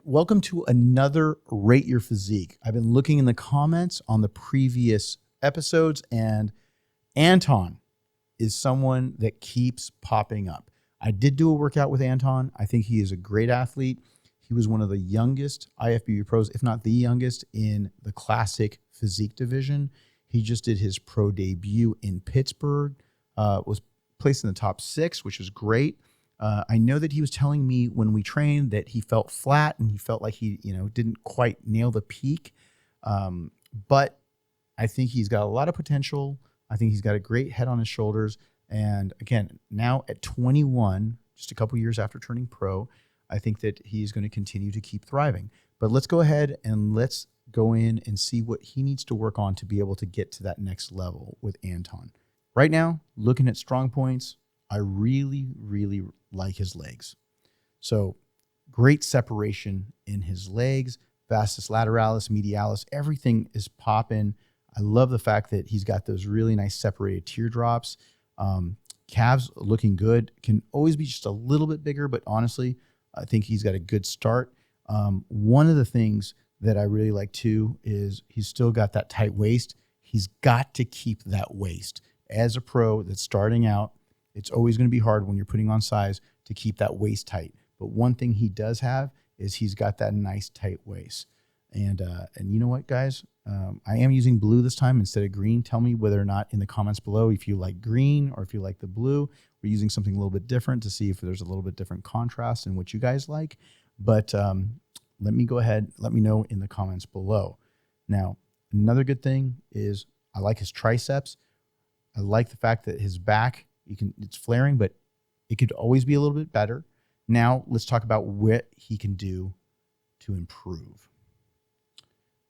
welcome to another Rate Your Physique. I've been looking in the comments on the previous episodes, and Anton is someone that keeps popping up. I did do a workout with Anton. I think he is a great athlete. He was one of the youngest IFBB pros, if not the youngest, in the classic physique division. He just did his pro debut in Pittsburgh, was placed in the top 6, which was great. I know that he was telling me when we trained that he felt flat and he felt like he, didn't quite nail the peak. But I think he's got a lot of potential. I think he's got a great head on his shoulders. And again, now at 21, just a couple years after turning pro, I think that he's going to continue to keep thriving. But let's go ahead and let's go in and see what he needs to work on to be able to get to that next level with Anton. Right now, looking at strong points, I really, really like his legs. So great separation in his legs, vastus lateralis, medialis, everything is popping. I love the fact that he's got those really nice separated teardrops. Calves looking good, can always be just a little bit bigger, but honestly, I think he's got a good start. One of the things that I really like too is he's still got that tight waist. He's got to keep that waist. As a pro that's starting out, it's always going to be hard when you're putting on size to keep that waist tight. But one thing he does have is he's got that nice tight waist. And you know what, guys? I am using blue this time instead of green. Tell me whether or not in the comments below if you like green or if you like the blue. We're using something a little bit different to see if there's a little bit different contrast in what you guys like. But let me go ahead, let me know in the comments below. Now, another good thing is I like his triceps. I like the fact that his back, it's flaring, but it could always be a little bit better. Now, let's talk about what he can do to improve.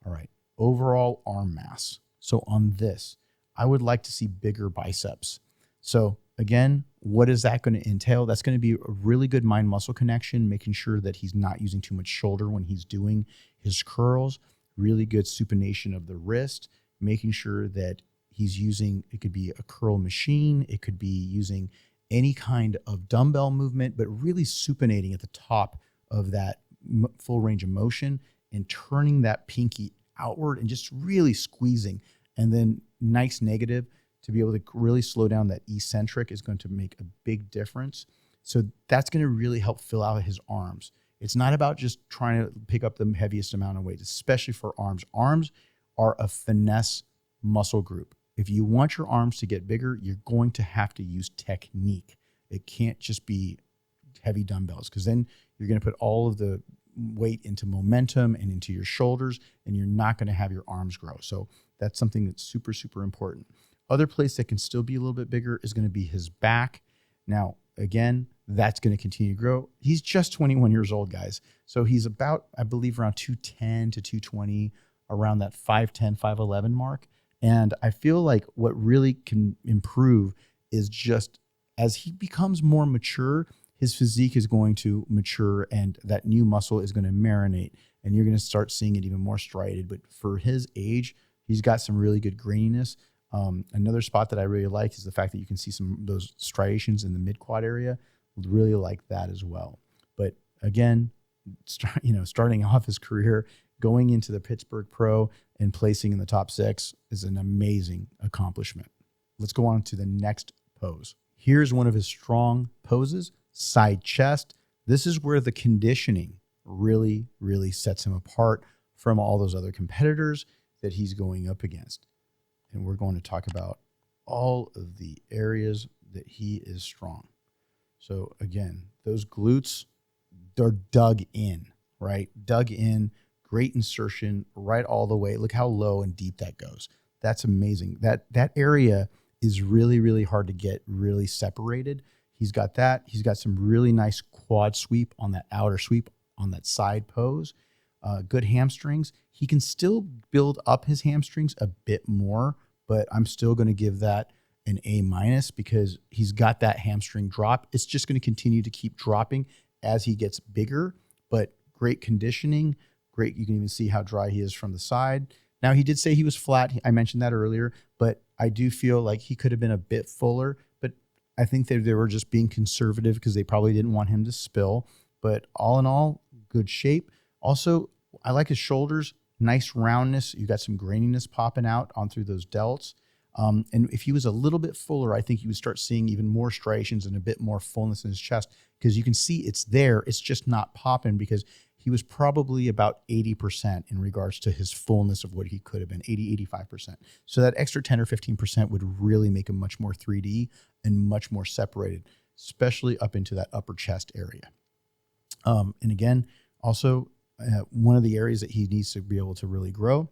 All right, overall arm mass. So on this, I would like to see bigger biceps. So again, what is that going to entail? That's going to be a really good mind-muscle connection, making sure that he's not using too much shoulder when he's doing his curls, really good supination of the wrist, making sure that he's using, it could be a curl machine, it could be using any kind of dumbbell movement, but really supinating at the top of that full range of motion and turning that pinky outward and just really squeezing. And then nice negative to be able to really slow down that eccentric is going to make a big difference. So that's going to really help fill out his arms. It's not about just trying to pick up the heaviest amount of weight, especially for arms. Arms are a finesse muscle group. If you want your arms to get bigger, you're going to have to use technique. It can't just be heavy dumbbells, because then you're going to put all of the weight into momentum and into your shoulders, and you're not going to have your arms grow. So that's something that's super, super important. Other place that can still be a little bit bigger is going to be his back. Now, again, that's going to continue to grow. He's just 21 years old, guys. So he's about, I believe, around 210 to 220, around that 5'10", 5'11" mark. And I feel like what really can improve is just as he becomes more mature, his physique is going to mature and that new muscle is going to marinate, and you're going to start seeing it even more striated. But for his age, he's got some really good graininess. Another spot that I really like is the fact that you can see some of those striations in the mid-quad area. Really like that as well. But again, starting off his career, going into the Pittsburgh Pro and placing in the top 6 is an amazing accomplishment. Let's go on to the next pose. Here's one of his strong poses, side chest. This is where the conditioning really, really sets him apart from all those other competitors that he's going up against. And we're going to talk about all of the areas that he is strong. So again, those glutes, they're dug in, right? Dug in, great insertion right all the way. Look how low and deep that goes. That's amazing. That area is really, really hard to get really separated. He's got that. He's got some really nice quad sweep on that outer sweep on that side pose. Good hamstrings. He can still build up his hamstrings a bit more, but I'm still going to give that an A- because he's got that hamstring drop. It's just going to continue to keep dropping as he gets bigger, but great conditioning. Great. You can even see how dry he is from the side. Now, he did say he was flat. I mentioned that earlier, but I do feel like he could have been a bit fuller, but I think they were just being conservative because they probably didn't want him to spill. But all in all, good shape. Also, I like his shoulders, nice roundness. You got some graininess popping out on through those delts. And if he was a little bit fuller, I think you would start seeing even more striations and a bit more fullness in his chest, because you can see it's there. It's just not popping because he was probably about 80% in regards to his fullness of what he could have been, 85%. So that extra 10 or 15% would really make him much more 3D and much more separated, especially up into that upper chest area. And again, also one of the areas that he needs to be able to really grow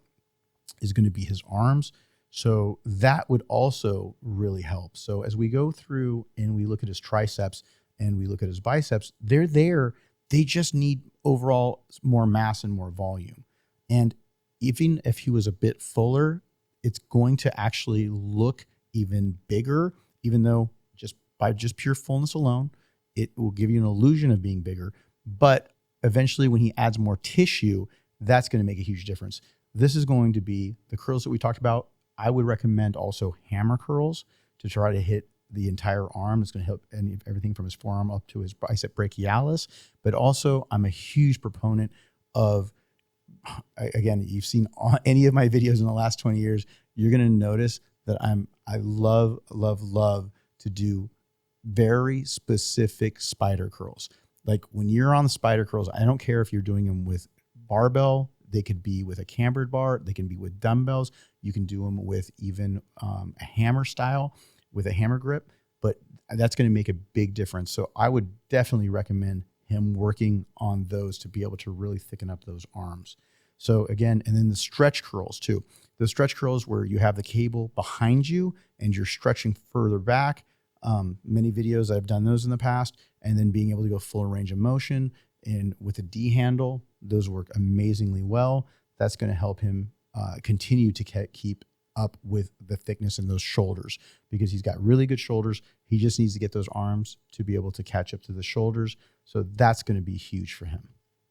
is going to be his arms. So that would also really help. So as we go through and we look at his triceps and we look at his biceps, they're there. They just need overall more mass and more volume. And even if he was a bit fuller, it's going to actually look even bigger, even though just by just pure fullness alone, it will give you an illusion of being bigger. But eventually when he adds more tissue, that's going to make a huge difference. This is going to be the curls that we talked about. I would recommend also hammer curls to try to hit the entire arm. It's going to help everything from his forearm up to his bicep brachialis. But also, I'm a huge proponent of, again, you've seen any of my videos in the last 20 years, you're going to notice that I love to do very specific spider curls. Like when you're on the spider curls, I don't care if you're doing them with barbell. They could be with a cambered bar. They can be with dumbbells. You can do them with even a hammer style with a hammer grip, but that's going to make a big difference. So I would definitely recommend him working on those to be able to really thicken up those arms. So again, and then the stretch curls too. The stretch curls where you have the cable behind you and you're stretching further back. Many videos I've done those in the past, and then being able to go full range of motion. And with a D handle, those work amazingly well. That's going to help him continue to keep up with the thickness in those shoulders, because he's got really good shoulders. He just needs to get those arms to be able to catch up to the shoulders. So that's going to be huge for him.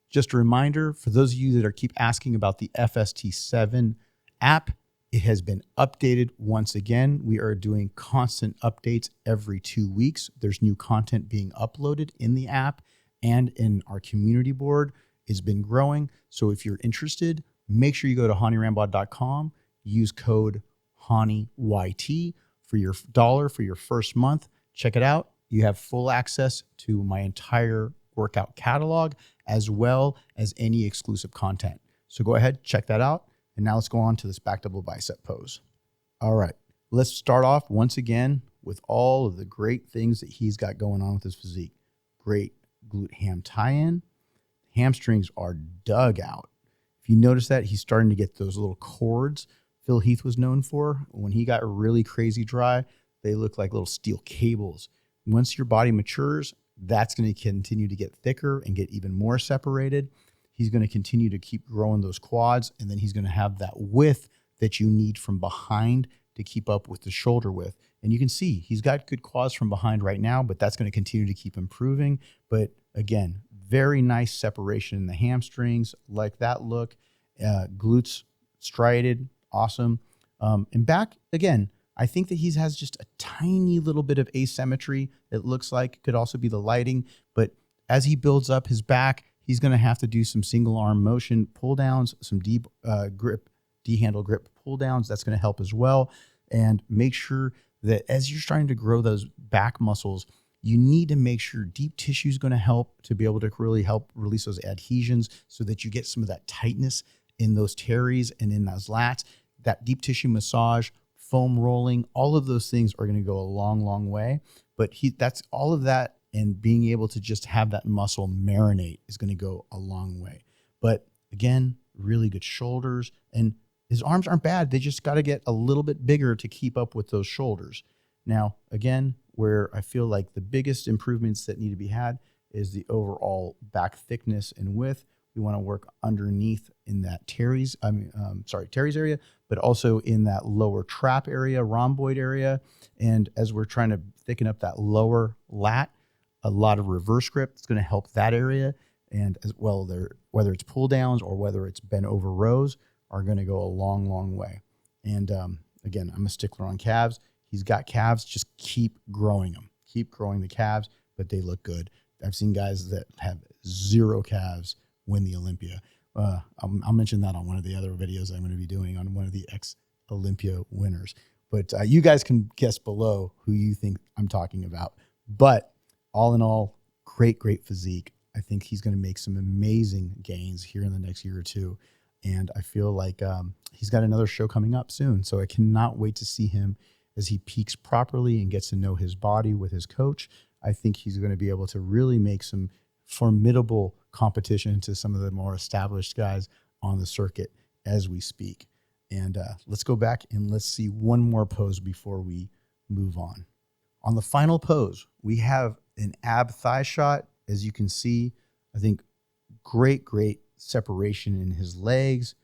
Just a reminder for those of you that keep asking about the FST7 app, it has been updated once again. We are doing constant updates every 2 weeks. There's new content being uploaded in the app, and in our community board. It's been growing. So if you're interested, make sure you go to hanyrambod.com, use code HANYYT for your $1 for your first month. Check it out. You have full access to my entire workout catalog, as well as any exclusive content. So go ahead, check that out. And now let's go on to this back double bicep pose. All right, let's start off once again with all of the great things that he's got going on with his physique. Great glute ham tie-in. Hamstrings are dug out. If you notice that, he's starting to get those little cords Phil Heath was known for. When he got really crazy dry, they look like little steel cables. Once your body matures, that's going to continue to get thicker and get even more separated. He's going to continue to keep growing those quads, and then he's going to have that width that you need from behind to keep up with the shoulder width. And you can see he's got good quads from behind right now, but that's going to continue to keep improving. But again, very nice separation in the hamstrings, like that look. Glutes striated, awesome. And back, again, I think that he has just a tiny little bit of asymmetry. It looks like could also be the lighting, but as he builds up his back, he's going to have to do some single arm motion pull downs, some D handle grip pull downs. That's going to help as well. And make sure that as you're starting to grow those back muscles, you need to make sure deep tissue is going to help to be able to really help release those adhesions so that you get some of that tightness in those teres and in those lats. That deep tissue massage, foam rolling, all of those things are going to go a long, long way. But that's all of that, and being able to just have that muscle marinate is going to go a long way. But again, really good shoulders, and his arms aren't bad. They just got to get a little bit bigger to keep up with those shoulders. Now, again, where I feel like the biggest improvements that need to be had is the overall back thickness and width. We want to work underneath in that teres area, but also in that lower trap area, rhomboid area. And as we're trying to thicken up that lower lat, a lot of reverse grip is going to help that area. And as well, whether it's pull downs or whether it's bent over rows, are going to go a long, long way. And again, I'm a stickler on calves. He's got calves, just keep growing them. Keep growing the calves, but they look good. I've seen guys that have zero calves win the Olympia. I'll mention that on one of the other videos I'm going to be doing on one of the ex-Olympia winners. But you guys can guess below who you think I'm talking about. But all in all, great physique. I think he's going to make some amazing gains here in the next year or two. And I feel like he's got another show coming up soon. So I cannot wait to see him as he peaks properly and gets to know his body with his coach. I think he's going to be able to really make some formidable competition to some of the more established guys on the circuit as we speak. And let's go back and let's see one more pose before we move on. On the final pose, we have an ab thigh shot. As you can see, I think great separation in his legs.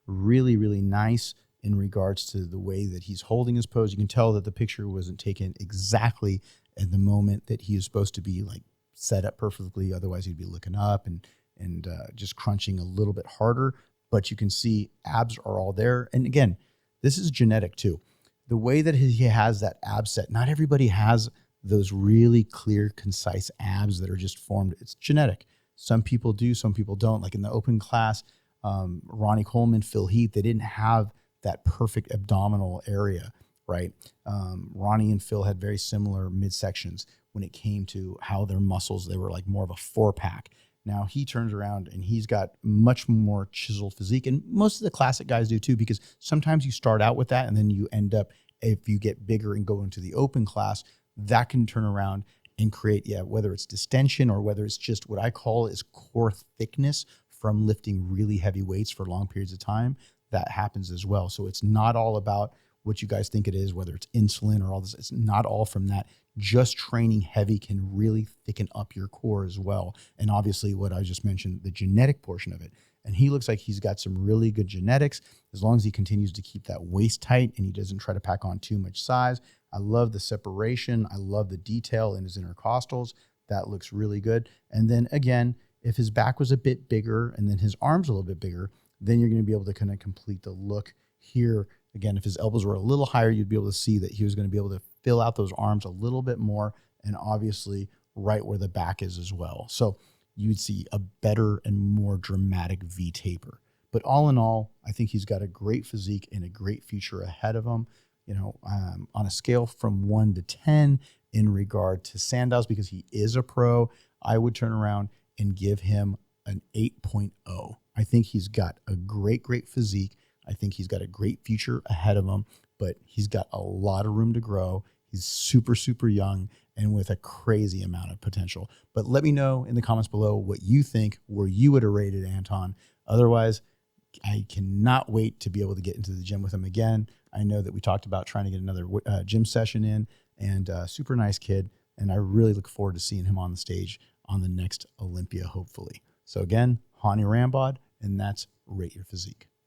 Really nice in regards to the way that he's holding his pose. You can tell that the picture wasn't taken exactly at the moment that he is supposed to be like set up perfectly. Otherwise, he'd be looking up and just crunching a little bit harder. But you can see abs are all there. And again, this is genetic too. The way that he has that ab set, not everybody has those really clear, concise abs that are just formed. It's genetic. Some people do, some people don't. Like in the open class, Ronnie Coleman, Phil Heath, they didn't have that perfect abdominal area, right? Ronnie and Phil had very similar midsections when it came to how their muscles, they were like more of a 4-pack. Now he turns around and he's got much more chiseled physique. And most of the classic guys do too, because sometimes you start out with that and then you end up, if you get bigger and go into the open class, that can turn around and create, whether it's distension or whether it's just what I call is core thickness from lifting really heavy weights for long periods of time. That happens as well. So it's not all about what you guys think it is, whether it's insulin or all this. It's not all from that. Just training heavy can really thicken up your core as well. And obviously what I just mentioned, the genetic portion of it. And he looks like he's got some really good genetics as long as he continues to keep that waist tight and he doesn't try to pack on too much size. I love the separation. I love the detail in his intercostals. That looks really good. And then again, if his back was a bit bigger and then his arms a little bit bigger, then you're going to be able to kind of complete the look here. Again, if his elbows were a little higher, you'd be able to see that he was going to be able to fill out those arms a little bit more and obviously right where the back is as well. So you'd see a better and more dramatic V taper. But all in all, I think he's got a great physique and a great future ahead of him. You know, on a scale from 1 to 10 in regard to Sandoz, because he is a pro, I would turn around and give him an 8.0. I think he's got a great physique. I think he's got a great future ahead of him, but he's got a lot of room to grow. He's super young and with a crazy amount of potential. But let me know in the comments below what you think, where you would have rated Anton. Otherwise, I cannot wait to be able to get into the gym with him again. I know that we talked about trying to get another gym session in, and super nice kid. And I really look forward to seeing him on the stage on the next Olympia, hopefully. So again, Hany Rambod, and that's Rate Your Physique.